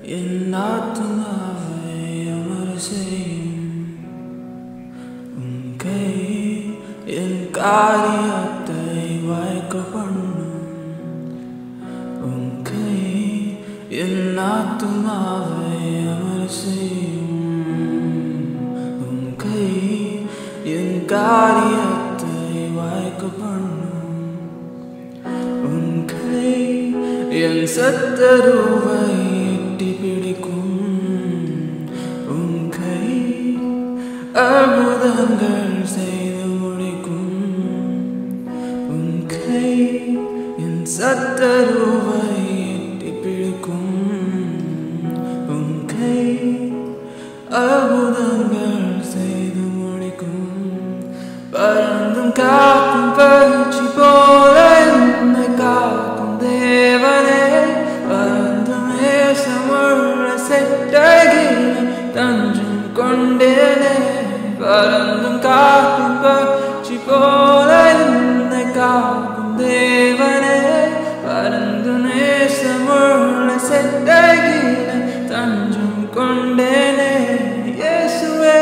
என் ஆத்துமாவை அமர செய்யும் உன் கை என் காரியத்தை வாய்க்க பண்ணும் உன் கை என் ஆத்துமாவை அமர செய்யும் உன் கை என் காரியத்தை வாய்க்க பண்ணும் உன் கை என் சத்தருவை எட்டி பிடிக்கும் உன் கை அற்புதங்கள் செய்து முடிக்கும் உன் கை என் சத்தருவை எட்டி பிடிக்கும் உன் கை அற்புதங்கள் செய்து முடிக்கும் பறந்தும் காக்கும் பட்சி போல என்னை காக்கும் தேவனே பறந்தும் ஏசமுள்ள செட்டகில் தஞ்சம் கொண்டேனே பறந்தும் காக்கும் பட்சி போல என்னை காக்கும் தேவனே பறந்தும் ஏசமுள்ள செட்டகில் தஞ்சம் கொண்டேனே இயேசுவே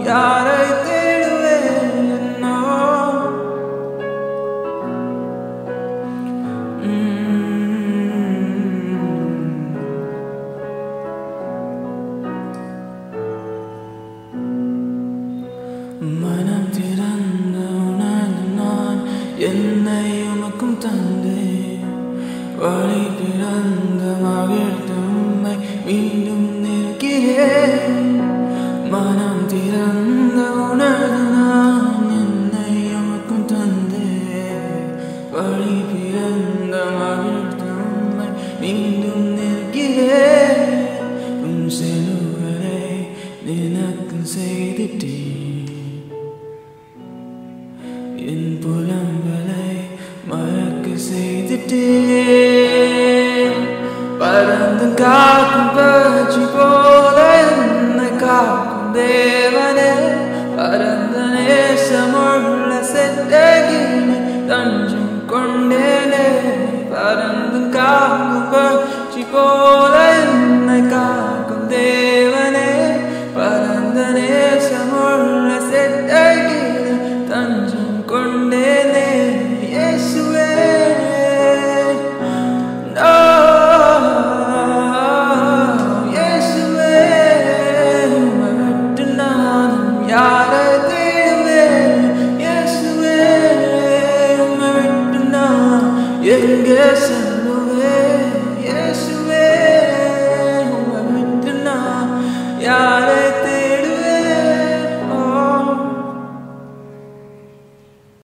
யாரை தேடுவேனோ மனம் திறந்த உணர்ந்து நான் என்னை உமக்கும் தந்தே வழி பிறந்த மகிழ்ந்தம்மை மீண்டும் நிற்கிறேன் மனம் திறந்த உணர்ந்து நான் என்னை உமக்கும் தந்தே வழி பிறந்த மகிழ்ந்தம்மை மீண்டும் நிற்கிறேன் உன் செலுவரை நினக்கு செய்திட்டே என் புலம்பலை மறக்க செய்துட்டேன் பறந்து காக்கும் பட்சி போல என்னை காக்கும் தேவனே பறந்த நேசமுள்ள செட்டகில் தஞ்சம் கொண்டேனே பறந்து காக்கும் பட்சி போல என்னை காக்கும் தேவனே பறந்த நேசமுள்ள செட்டகில் தஞ்சம் கொண்டேனே இயேசுவே இயேசுவே உம்மை விட்டு நான் யாரை தேடுவேன் இயேசுவே உம்மை விட்டு நான் எங்கே